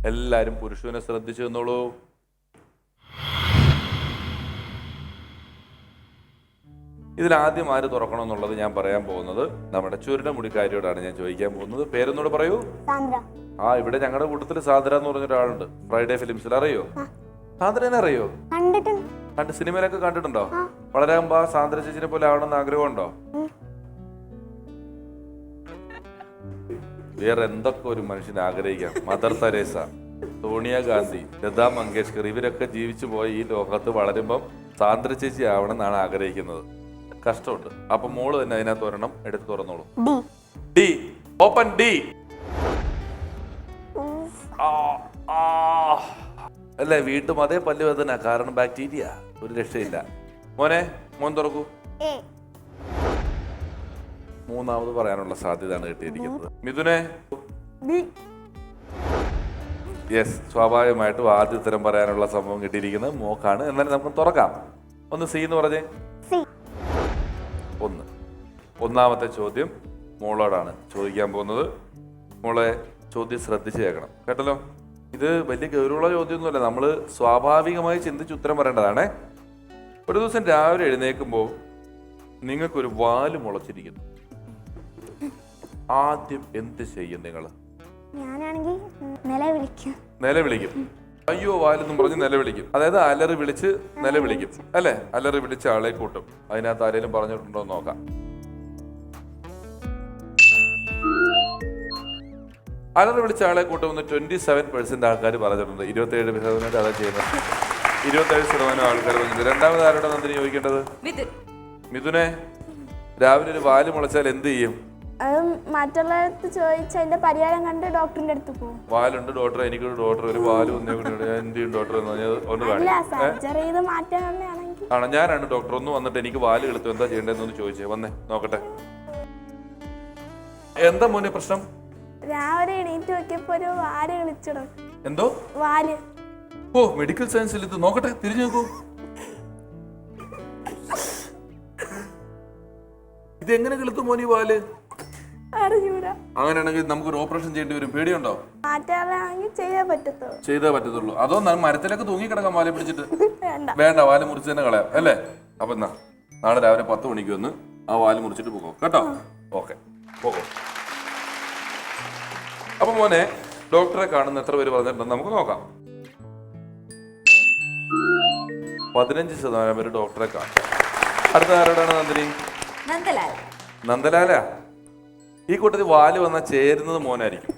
എല്ലാരും പുരുഷനെ ശ്രദ്ധിച്ചു എന്നോളൂ. ഇതിലാദ്യം ആര് തുറക്കണം എന്നുള്ളത് ഞാൻ പറയാൻ പോകുന്നത് നമ്മുടെ ചുരുണ്ടമുടിക്കാരിയോടാണ് ഞാൻ ചോദിക്കാൻ പോകുന്നത്. പേരൊന്നോട് പറയൂ. ഇവിടെ ഞങ്ങളുടെ കൂട്ടത്തിൽ സാന്ദ്ര എന്ന് പറഞ്ഞ ഒരാളുണ്ട്, ഫ്രൈഡേ ഫിലിംസിൽ. അറിയോ സാന്ദ്രനെ? അറിയോ? കണ്ട് സിനിമയിലൊക്കെ കണ്ടിട്ടുണ്ടോ? വളരാകുമ്പോ ആ സാന്ദ്ര ചേച്ചിനെ പോലെ ആവണമെന്ന് ആഗ്രഹമുണ്ടോ? വേറെ എന്തൊക്കെ ഒരു മനുഷ്യന് ആഗ്രഹിക്കാം. മദർ തെരേസ, സോണിയാഗാന്ധി, ലതാ മങ്കേഷ്കർ ഇവരൊക്കെ ജീവിച്ചു പോയ ഈ ലോകത്ത് വളരുമ്പം സാന്ദ്ര ചേച്ചി ആവണം എന്നാണ് ആഗ്രഹിക്കുന്നത്. കഷ്ടമുണ്ട്. അപ്പൊ മോള് തന്നെ അതിനകത്ത് ഒരെണ്ണം എടുത്ത് തുറന്നോളൂ. ഡി. Open D. അല്ലേ, വീട്ടും അതേ പല്ല് വേദന, കാരണം ബാക്ടീരിയ. ഒരു രക്ഷയില്ല. മോൻ തുറക്കൂ. മൂന്നാമത് പറയാനുള്ള സാധ്യതയാണ് കിട്ടിയിരിക്കുന്നത്. മിഥുനെ? യെസ്, സ്വാഭാവികമായിട്ടും ആദ്യ ഉത്തരം പറയാനുള്ള സംഭവം കിട്ടിയിരിക്കുന്നത് മോക്കാണ്. എന്നാലും നമുക്ക് തുറക്കാം. ഒന്ന് സി എന്ന് പറഞ്ഞേ. ഒന്നാമത്തെ ചോദ്യം മോളോടാണ് ചോദിക്കാൻ പോകുന്നത്. മോളെ ചോദ്യം ശ്രദ്ധിച്ച് കേൾക്കണം കേട്ടല്ലോ. ഇത് വലിയ ഗൗരവമുള്ള ചോദ്യമൊന്നുമല്ല, നമ്മൾ സ്വാഭാവികമായി ചിന്തിച്ച് ഉത്തരം പറയേണ്ടതാണേ. ഒരു ദിവസം രാവിലെ എഴുന്നേൽക്കുമ്പോൾ നിങ്ങൾക്കൊരു വാല് മുളച്ചിരിക്കുന്നു. ആദ്യം എന്ത് ചെയ്യും നിങ്ങൾ? നിലവിളിക്കും. അയ്യോ വാലെന്നും പറഞ്ഞ് നിലവിളിക്കും. അതായത് അലറി വിളിച്ച് നിലവിളിക്കും അല്ലെ? അലറി വിളിച്ച ആളെ കൂട്ടും. അതിനകത്ത് ആരെങ്കിലും പറഞ്ഞിട്ടുണ്ടോ എന്ന് നോക്കാം. അലറി വിളിച്ച ആളെ കൂട്ടുമെന്ന് 27% ആൾക്കാർ പറഞ്ഞിട്ടുണ്ട്. 27% അതാ ചെയ്യുന്നത്. 27% ആൾക്കാർ പറഞ്ഞിട്ടുണ്ട്. രണ്ടാമത് ആരോടെ നന്ദിനി ചോദിക്കേണ്ടത്? മിഥുനെ, രാവിലെ ഒരു വാല് മുളച്ചാൽ എന്ത് ചെയ്യും? മറ്റുള്ളവർക്ക് ചോദിച്ച് അതിന്റെ പരിഹാരം കണ്ട് ഡോക്ടറിന്റെ അടുത്ത് പോകും. വാലുണ്ട് ഡോക്ടർ, എനിക്കൊരു ഡോക്ടർ, ഒരു വാല് എന്റെയും ഡോക്ടർ ഒന്ന് ആണോ? ഞാനാണ് ഡോക്ടർ. ഒന്ന് വന്നിട്ട് എനിക്ക് വാല് കിളുത്തു, എന്താ ചെയ്യേണ്ടതെന്ന് ചോദിച്ചേ. വന്നേ നോക്കട്ടെ. എന്താ മോനെ പ്രശ്നം? രാവിലെ എണീറ്റ് നോക്കിയപ്പോ ഒരു വാല് കളിച്ചിടും. എന്തോ വാല്? ഓ, മെഡിക്കൽ സയൻസിൽ ഇത് നോക്കട്ടെ, തിരിഞ്ഞു നോക്കൂ. ഇത് എങ്ങനെ കിളുത്തു മോനി വാല്? അങ്ങനെയാണെങ്കിൽ നമുക്കൊരു ഓപ്പറേഷൻ ചെയ്യേണ്ടി വരും. പേടിയുണ്ടോ? ചെയ്തേ പറ്റത്തുള്ളൂ. അതോ മരത്തിലൊക്കെ തൂങ്ങിക്കിടക്കാം വാല് പിടിച്ചിട്ട്? വേണ്ട, വാല് മുറിച്ച് തന്നെ കളയാം അല്ലേ? അപ്പൊ എന്നാ നാളെ രാവിലെ 10 മണിക്ക് വന്ന് ആ വാല് മുറിച്ചിട്ട് പോകും കേട്ടോ. ഓക്കെ, പോകും. അപ്പൊ മോനെ, ഡോക്ടറെ കാണുന്ന എത്ര പേര് പറഞ്ഞിട്ടുണ്ടെന്ന് നമുക്ക് നോക്കാം. 15% പേര് ഡോക്ടറെ കാണും. അടുത്ത ആരോടാണ് നന്ദിനി? നന്ദലാലാ? ഈ കൂട്ടത്തിൽ വാല് വന്നാൽ ചേരുന്നത് മോനായിരിക്കും.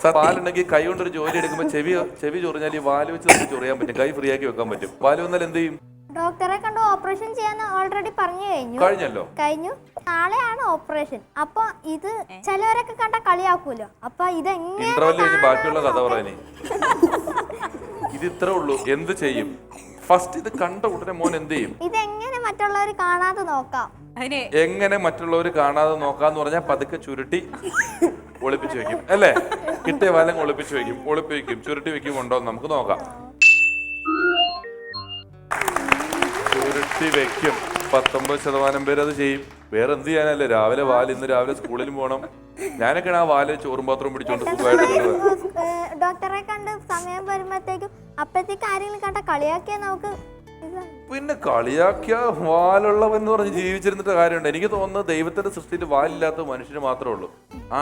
സാർ, വാലുണ്ടെങ്കിൽ കൈ കൊണ്ടൊരു ജോലി എടുക്കുമ്പോൾ ചെവി ചൊറിഞ്ഞാൽ ഈ വാല് വെച്ച് നമുക്ക് ചൊറിയാൻ പറ്റും. കൈ ഫ്രീ ആക്കി വെക്കാൻ പറ്റും. വാല് വന്നാൽ എന്ത് ചെയ്യും? ഡോക്ടറെ കണ്ട് ഓപ്പറേഷൻ ചെയ്യാൻ ഓൾറെഡി കഴിഞ്ഞു. നാളെയാണ് ഓപ്പറേഷൻ. അപ്പൊ ഇത് ചിലവരൊക്കെ കണ്ട കളിയാക്കൂലോ. അപ്പൊ ഇതെങ്ങനെ ബാക്കിയുള്ള കഥ പറയാനേ? ഇത് ഇത്രേ ഉള്ളൂ. എന്ത് ചെയ്യും? ഫസ്റ്റ് ഇത് കണ്ട ഉടനെ മോൻ എന്ത് ചെയ്യും? ഇതെങ്ങനെ മറ്റുള്ളവർ കാണാതെ നോക്കാം? എങ്ങനെ മറ്റുള്ളവർ കാണാതെ നോക്കാന്ന് പറഞ്ഞാൽ പതുക്കെ ചുരുട്ടി ഒളിപ്പിച്ചു വെക്കും അല്ലേ? കിട്ടിയ വാലം ഒളിപ്പിച്ചു വെക്കും. ചുരുട്ടി വെക്കും ഉണ്ടോ എന്ന് നമുക്ക് നോക്കാം. ചുരുട്ടി വെക്കും. 19% പേര് അത് ചെയ്യും. വേറെ എന്ത് ചെയ്യാനല്ലേ? രാവിലെ ഇന്ന് രാവിലെ സ്കൂളിലും പോകണം. ഞാനൊക്കെയാണ് ആ വാല് ചോറും പാത്രവും പിടിച്ചോണ്ട് ഡോക്ടറെ കണ്ട് സമയം വരുമ്പോഴത്തേക്കും അപ്പഴത്തേക്ക് ആരെങ്കിലും കണ്ട കളിയാക്കിയാ നമുക്ക് പിന്നെ കളിയാക്കിയ വാലുള്ളവെന്ന് പറഞ്ഞ് ജീവിച്ചിരുന്നിട്ട് കാര്യമുണ്ട്? എനിക്ക് തോന്നുന്നത് ദൈവത്തിന്റെ സൃഷ്ടിയിൽ വാലില്ലാത്ത മനുഷ്യന് മാത്രമേ ഉള്ളൂ.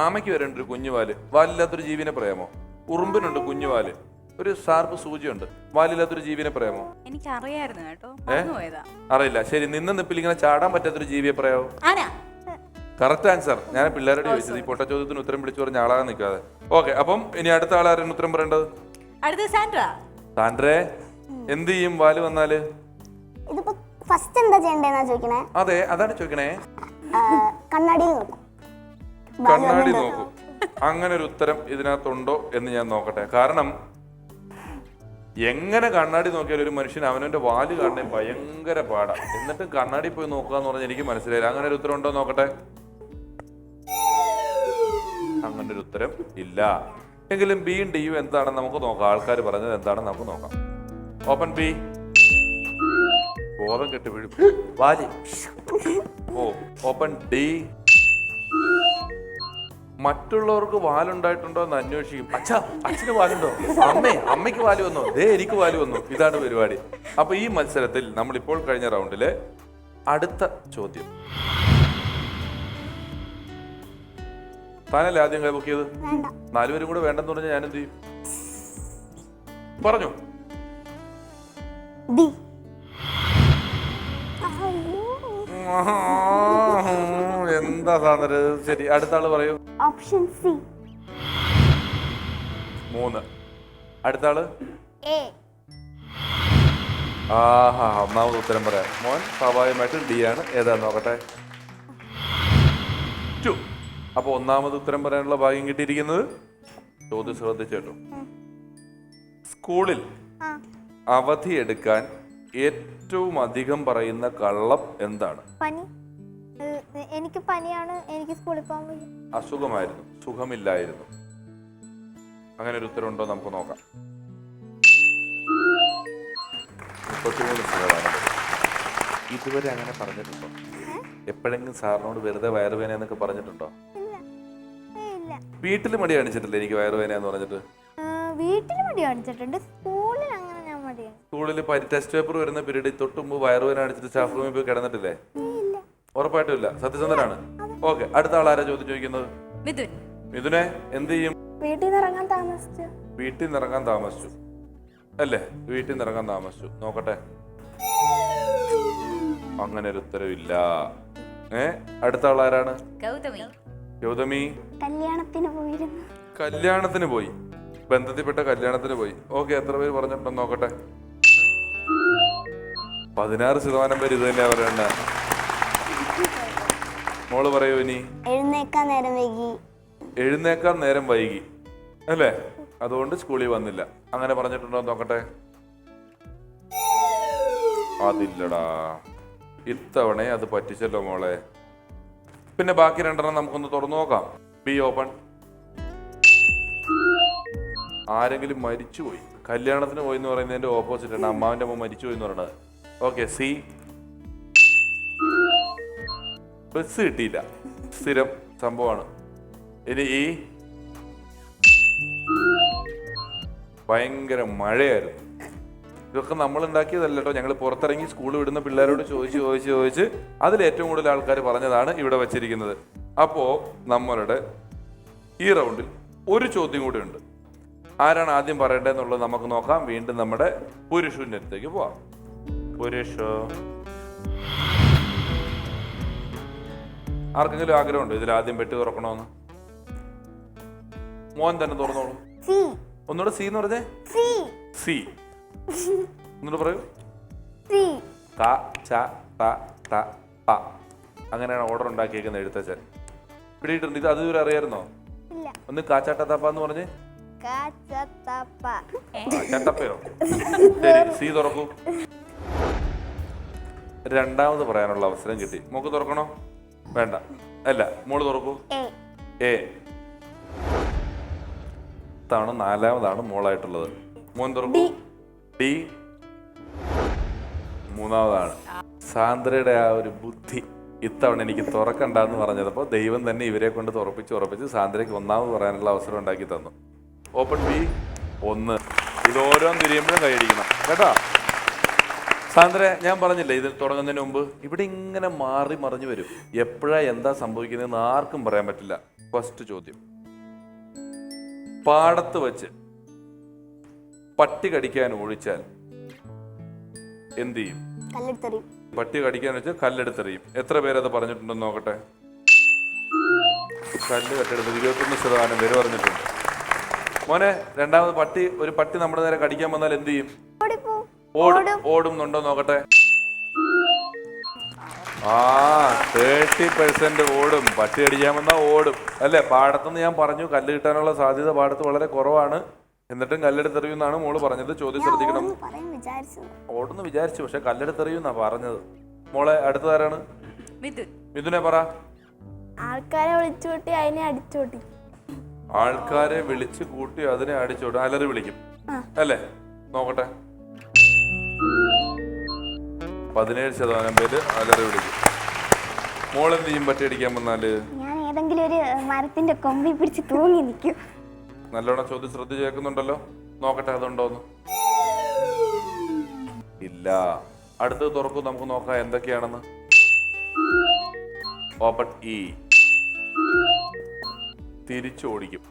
ആമയ്ക്ക് വരേണ്ട ഒരു കുഞ്ഞുവാല്. വാലില്ലാത്തൊരു ജീവിനെ പറയാമോ? ഉറുമ്പിനുണ്ട് കുഞ്ഞുവാല്. ഒരു ഷാർപ്പ് സൂചിയുണ്ട്. വാലില്ലാത്തൊരു ജീവിനെ പറയാമോ? എനിക്കറിയായിരുന്നു കേട്ടോ. അറിയില്ല. ശരി, നിപ്പിൽ ഇങ്ങനെ ചാടാൻ പറ്റാത്തൊരു ജീവിയെ പറയാമോ? Correct answer. ഞാൻ പിള്ളേരോട് ചോദിച്ചത്. ഈ പൊട്ട ചോദ്യത്തിന് ഉത്തരം പിടിച്ചു പറഞ്ഞ ആളാകാൻ നിൽക്കാതെ. ഓക്കെ, അപ്പം ഇനി അടുത്ത ആളാരാണ് ഉത്തരം പറയേണ്ടത്? സാൻഡ്രേ, എന്ത് ചെയ്യും വാല് വന്നാല്? അതെ, അതാണ് ചോദിക്കണേ. കണ്ണാടി നോക്കും. അങ്ങനെ ഒരു ഉത്തരം ഇതിനകത്തുണ്ടോ എന്ന് ഞാൻ നോക്കട്ടെ. കാരണം എങ്ങനെ കണ്ണാടി നോക്കിയാൽ ഒരു മനുഷ്യൻ അവനവന്റെ വാല് കാണാൻ ഭയങ്കര പാടാ. എന്നിട്ട് കണ്ണാടി പോയി നോക്കുക എന്ന് പറഞ്ഞാൽ എനിക്ക് മനസ്സിലായില്ല. അങ്ങനെ ഒരു ഉത്തരം ഉണ്ടോ നോക്കട്ടെ. അങ്ങനെ ഒരു ഉത്തരം ഇല്ല. എങ്കിലും ബിയും ഡിയും എന്താണെന്ന് നമുക്ക് നോക്കാം. ആൾക്കാർ പറഞ്ഞത് എന്താണെന്ന് നമുക്ക് നോക്കാം. Open B. ബോധം കെട്ടി വീഴും വാലി. ഓ, ഓപ്പൺ ഡി. മറ്റുള്ളവർക്ക് വാലുണ്ടായിട്ടുണ്ടോ എന്ന് അന്വേഷിക്കും. അച്ഛാ, അച്ഛന് വാലുണ്ടോ? അമ്മയ്ക്ക് വാല് വന്നോ? എനിക്ക് വാല് വന്നു. ഇതാണ് പരിപാടി. അപ്പൊ ഈ മത്സരത്തിൽ നമ്മളിപ്പോൾ കഴിഞ്ഞ റൗണ്ടിലെ അടുത്ത ചോദ്യം. താനല്ലേ ആദ്യം കൈ പൊക്കിയത്? 4 പേരും കൂടെ വേണ്ടെന്ന് പറഞ്ഞാൽ ഞാൻ എന്ത് ചെയ്യും? പറഞ്ഞു. എന്താ സാധനം? ശരി, അടുത്ത ആള് പറയൂ. Option C. 3. അടുത്ത ആള്. എ. ആഹാ, ഒന്നാമത് ഉത്തരം പറയാം. മോൻ സ്വാഭാവികമായിട്ടും ഡി ആണ്. ഏതാന്ന് നോക്കട്ടെ. 2. അപ്പൊ ഒന്നാമത് ഉത്തരം പറയാനുള്ള ഭാഗ്യം കിട്ടിയിരിക്കുന്നത്. ചോദ്യം ശ്രദ്ധിച്ചേട്ടോ. സ്കൂളിൽ അവധി എടുക്കാൻ ഏറ്റവും അധികം പറയുന്ന കള്ളം എന്താണ്? പനി. എനിക്ക് പനിയാണ്, എനിക്ക് സ്കൂളിൽ പോകാൻ വയ്യ. അസുഖമായിരുന്നു, സുഖമില്ലായിരുന്നു. അങ്ങനെ ഒരു ഉത്തരം ഉണ്ടോ നമുക്ക് നോക്കാം. 33%. ഇതുവരെ അങ്ങനെ പറഞ്ഞിട്ടുണ്ടോ? എപ്പോഴെങ്കിലും സാറിനോട് വെറുതെ വയറുവേന എന്നൊക്കെ പറഞ്ഞിട്ടുണ്ടോ? വീട്ടിൽ മടി കാണിച്ചിട്ടില്ല എനിക്ക് വയറുവേന എന്ന് പറഞ്ഞിട്ട്? വീട്ടിൽ മടി കാണിച്ചിട്ടുണ്ട്, സ്കൂളിൽ അങ്ങനെ ഞാൻ മടിയാണ്. സ്കൂളിൽ ടെസ്റ്റ് പേപ്പർ വരുന്ന പീരീഡ് തൊട്ടുമ്പ് വയറുവേന കാണിച്ചിട്ട് സ്റ്റാഫ് റൂമിൽ പോയി കിടന്നിട്ടില്ലേ? ഉറപ്പായിട്ടും ഇല്ല. സത്യസന്ധനാണ്. ഓക്കെ, അടുത്ത ആളാരാ ചോദ്യം ചോദിക്കുന്നത്? മിഥുനെ, എന്ത് ചെയ്യും? വീട്ടിൽ നിന്ന് ഇറങ്ങാൻ താമസിച്ചു. വീട്ടിൽ നിന്ന് ഇറങ്ങാൻ താമസിച്ചു അല്ലേ? വീട്ടിൽ നിന്ന് ഇറങ്ങാൻ താമസിച്ചു. നോക്കട്ടെ. അങ്ങനെ ഒരു ഉത്തരവില്ല. അടുത്ത ആളാരാണ്? ഗൗതമി. കല്യാണത്തിന് പോയി. ബന്ധത്തിൽപ്പെട്ട കല്യാണത്തിന് പോയി. ഓക്കെ, എത്ര പേര് പറഞ്ഞിട്ടുണ്ടെന്ന് നോക്കട്ടെ. 16% പേര് ഇത് തന്നെയാ പറയണ്ട. മോള് പറയൂ ഇനി. എഴുന്നേക്കാൻ നേരം വൈകി അല്ലേ? അതുകൊണ്ട് സ്കൂളിൽ വന്നില്ല. അങ്ങനെ പറഞ്ഞിട്ടുണ്ടോ നോക്കട്ടെ. അതില്ലടാ, ഇത്തവണ അത് പറ്റിച്ചല്ലോ മോളെ. പിന്നെ ബാക്കി 2 നമുക്കൊന്ന് തുറന്നു നോക്കാം. B open. ആരെങ്കിലും മരിച്ചുപോയി. കല്യാണത്തിന് പോയി എന്ന് പറയുന്നതിന്റെ ഓപ്പോസിറ്റ് ആണ് അമ്മാവിന്റെ അമ്മ മരിച്ചുപോയി എന്ന് പറയുന്നത്. Okay, C. ബസ് കിട്ടിയില്ല, സ്ഥിരം സംഭവമാണ്. ഇനി ഈ ഭയങ്കര മഴയായിരുന്നു. ഇതൊക്കെ നമ്മൾ ഉണ്ടാക്കിയതല്ല കേട്ടോ. ഞങ്ങൾ പുറത്തിറങ്ങി സ്കൂൾ വിടുന്ന പിള്ളേരോട് ചോദിച്ച് അതിൽ ഏറ്റവും കൂടുതൽ ആൾക്കാർ പറഞ്ഞതാണ് ഇവിടെ വച്ചിരിക്കുന്നത്. അപ്പോ നമ്മളുടെ ഈ റൗണ്ടിൽ ഒരു ചോദ്യം കൂടി ഉണ്ട്. ആരാണ് ആദ്യം പറയേണ്ടതെന്നുള്ളത് നമുക്ക് നോക്കാം. വീണ്ടും നമ്മുടെ പുരുഷന്റെ അടുത്തേക്ക് പോവാം. പുരുഷ, ആർക്കെങ്കിലും ആഗ്രഹമുണ്ടോ ഇതിൽ ആദ്യം പെട്ടി തുറക്കണമെന്ന്? മോൻ തന്നെ തുറന്നോളൂ. ഒന്നുകൂടെ സി എന്ന് പറഞ്ഞേ. സി. ഒന്നുകൂടെ പറയൂ. ത, ച, ത, ത, പ. അങ്ങനെയാണ് ഓർഡർ ഉണ്ടാക്കിയേക്കുന്ന എഴുത്തച്ഛൻ. പിടിയിട്ടുണ്ട്. ഇത് അതുവരെ അറിയായിരുന്നോ? ഒന്ന് കാച്ചാട്ടത്തപ്പ എന്ന് പറഞ്ഞേ. ചട്ടപ്പയോ? ശരി, സി തുറക്കൂ. രണ്ടാമത് പറയാനുള്ള അവസരം കിട്ടി. മോക്ക് തുറക്കണോ? വേണ്ട. അല്ല, മോള് തുറക്കൂ. എ. ാണ് 4ാമതാണ് മോളായിട്ടുള്ളത്. മോൻ തുറക്കൂ. ഡി. 3ാമതാണ്. സാന്ദ്രയുടെ ആ ഒരു ബുദ്ധി ഇത്തവണ എനിക്ക് തുറക്കണ്ടെന്ന് പറഞ്ഞപ്പോൾ ദൈവം തന്നെ ഇവരെ കൊണ്ട് തുറപ്പിച്ച് സാന്ദ്രയ്ക്ക് 1ാമത് പറയാനുള്ള അവസരം ഉണ്ടാക്കി തന്നു. Open B. 1. ഇത് ഓരോന്ന് തിരിയുമ്പോഴും കൈയടിക്കണം കേട്ടോ. സാന്ദ്ര, ഞാൻ പറഞ്ഞില്ലേ ഇത് തുടങ്ങുന്നതിന് മുമ്പ് ഇവിടെ ഇങ്ങനെ മാറി മറിഞ്ഞു വരും. എപ്പോഴാ എന്താ സംഭവിക്കുന്നതെന്ന് ആർക്കും പറയാൻ പറ്റില്ല. ഫസ്റ്റ് ചോദ്യം. പാടത്ത് വെച്ച് പട്ടി കടിക്കാൻ ഒഴിച്ചാൽ എന്ത് ചെയ്യും? പട്ടി കടിക്കാൻ വെച്ച് കല്ലെടുത്തെറിയും. എത്ര പേരത് പറഞ്ഞിട്ടുണ്ടെന്ന് നോക്കട്ടെ. കല്ല് കെട്ടെടുത്ത് 21% പേര് പറഞ്ഞിട്ടുണ്ട്. മോനെ, രണ്ടാമത് ഒരു പട്ടി നമ്മുടെ നേരെ കടിക്കാൻ വന്നാൽ എന്ത് ചെയ്യും? ഓടുന്നുണ്ടോ നോക്കട്ടെ. 30% ഓടും. പട്ടി അടിക്കാൻ വന്നാൽ ഓടും അല്ലേ? പാടത്തുനിന്ന് ഞാൻ പറഞ്ഞു കല്ല് കിട്ടാനുള്ള സാധ്യത പാടത്ത് വളരെ കുറവാണ്. എന്നിട്ടും കല്ലെടുത്തെറിയുന്നാണ് മോള് പറഞ്ഞത്. ചോദ്യം ശ്രദ്ധിക്കണം. ഓടുന്ന് വിചാരിച്ചു, പക്ഷെ കല്ലെടുത്തെറിയുന്നാ പറഞ്ഞത്. മോളെ, അടുത്തതാരാണ്? മിഥുനെ പറ. ആൾക്കാരെ വിളിച്ചുകൂട്ടി അതിനെ അടിച്ചോട്ടി. ആൾക്കാരെ വിളിച്ചു കൂട്ടി അതിനെ അടിച്ചോട്ടി. അലറി വിളിക്കും അല്ലേ? നോക്കട്ടെ. 17% പേര് അലറി വിളിക്കും. മോളെന്ത് ചെയ്യും പട്ടി അടിക്കാൻ വന്നാല്? ഞാൻ ഏതെങ്കിലും ഒരു മരത്തിന്റെ കൊമ്പി പിടിച്ച് തൂങ്ങി നിൽക്കും. നല്ലോണം ചോദ്യം ശ്രദ്ധിച്ച് കേൾക്കുന്നുണ്ടല്ലോ. നോക്കട്ടെ അതുണ്ടോന്ന്. ഇല്ല. അടുത്തത് തുറക്കും, നമുക്ക് നോക്കാം എന്തൊക്കെയാണെന്ന്. ഓപ്പൺ ഇ. തിരിച്ചോടിക്കും.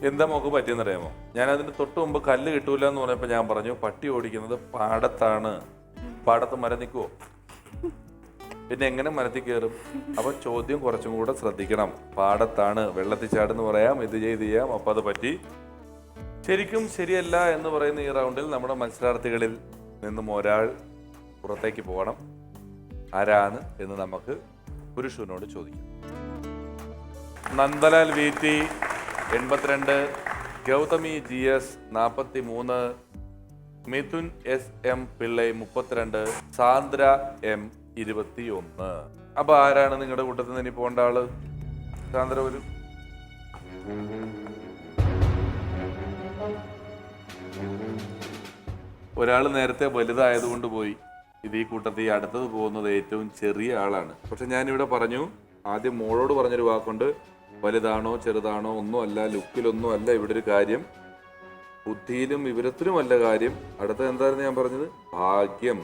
എന്താ മോക്ക് പറ്റിയെന്നറിയാമോ? ഞാൻ അതിന് തൊട്ട് മുമ്പ് കല്ല് കിട്ടൂല എന്ന് പറഞ്ഞപ്പോൾ ഞാൻ പറഞ്ഞു പട്ടി ഓടിക്കുന്നത് പാടത്താണ്. പാടത്ത് മരം നിൽക്കുവോ? പിന്നെ എങ്ങനെ മരത്തിൽ കയറും? അപ്പൊ ചോദ്യം കുറച്ചും കൂടെ ശ്രദ്ധിക്കണം. പാടത്താണ്, വെള്ളത്തിൽ ചാടെന്ന് പറയാം, ഇത് ചെയ്യാം, അപ്പൊ അത് പറ്റി. ശരിക്കും ശരിയല്ല എന്ന് പറയുന്ന ഈ റൗണ്ടിൽ നമ്മുടെ മത്സരാർത്ഥികളിൽ നിന്നും ഒരാൾ പുറത്തേക്ക് പോകണം. ആരാണ് എന്ന് നമുക്ക് പുരുഷനോട് ചോദിക്കാം. Nandalal VT 82, Gautami GS 43, Mithun SM Pillai 32, Sandra M 21. അപ്പൊ ആരാണ് നിങ്ങളുടെ കൂട്ടത്തിൽ നിന്ന് ഇനി പോകേണ്ട ആള്? സാന്ദ്ര വരും. ഒരാൾ നേരത്തെ വലുതായതുകൊണ്ട് പോയി. ഇത് ഈ കൂട്ടത്തിൽ അടുത്തത് പോകുന്നത് ഏറ്റവും ചെറിയ ആളാണ്. പക്ഷെ ഞാനിവിടെ പറഞ്ഞു, ആദ്യം മോളോട് പറഞ്ഞൊരു വാക്കുണ്ട്, വലുതാണോ ചെറുതാണോ ഒന്നും അല്ല, ലുക്കിലൊന്നും അല്ല ഇവിടെ ഒരു കാര്യം, ബുദ്ധിയിലും വിവരത്തിലും അല്ല കാര്യം. അടുത്തത് എന്തായിരുന്നു ഞാൻ പറഞ്ഞത്? ഭാഗ്യം.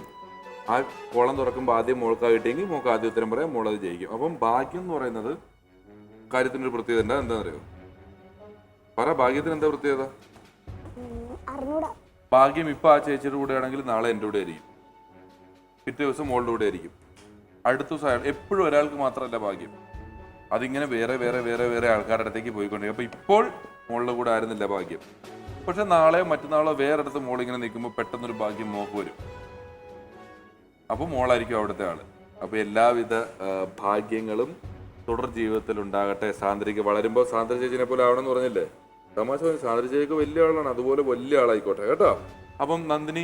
ആ കോളം തുറക്കുമ്പോൾ ആദ്യം മോൾക്കാ കിട്ടിയെങ്കിൽ മോൾക്ക് ആദ്യം ഉത്തരം പറയാം, മോളത് ജയിക്കും. അപ്പം ഭാഗ്യം എന്ന് പറയുന്നത് കാര്യത്തിനൊരു പ്രത്യേകത ഉണ്ട്. എന്താ അറിയോ? പറ, ഭാഗ്യത്തിന് എന്താ പ്രത്യേകത? ഭാഗ്യം ഇപ്പൊ ആ ചേച്ചിയുടെ കൂടെ ആണെങ്കിൽ നാളെ എൻ്റെ കൂടെ ആയിരിക്കും, പിറ്റേ ദിവസം മോളുടെ കൂടെ ആയിരിക്കും, അടുത്ത ദിവസം എപ്പോഴും ഒരാൾക്ക് മാത്രമല്ല ഭാഗ്യം. അതിങ്ങനെ വേറെ വേറെ വേറെ വേറെ ആൾക്കാരുടെ അടുത്തേക്ക് പോയിക്കൊണ്ടിരിക്കും. അപ്പൊ ഇപ്പോൾ മോളുടെ കൂടെ ആയിരുന്നില്ല ഭാഗ്യം, പക്ഷെ നാളെയോ മറ്റന്നാളോ വേറെ അടുത്ത് മോളിങ്ങനെ നിൽക്കുമ്പോൾ പെട്ടെന്നൊരു ഭാഗ്യം മോക്ക് വരും. അപ്പൊ മോളായിരിക്കും അവിടുത്തെ ആള്. അപ്പൊ എല്ലാവിധ ഭാഗ്യങ്ങളും തുടർ ജീവിതത്തിൽ ഉണ്ടാകട്ടെ. സാന്ദ്രയ്ക്ക് വളരുമ്പോൾ സാന്ദ്ര ചേച്ചിനെ പോലെ ആവണമെന്ന് പറഞ്ഞില്ലേ? തമാശ. സാന്ദ്ര ചേച്ചിക്ക് വലിയ ആളാണ്, അതുപോലെ വലിയ ആളായിക്കോട്ടെ കേട്ടോ. അപ്പം നന്ദിനി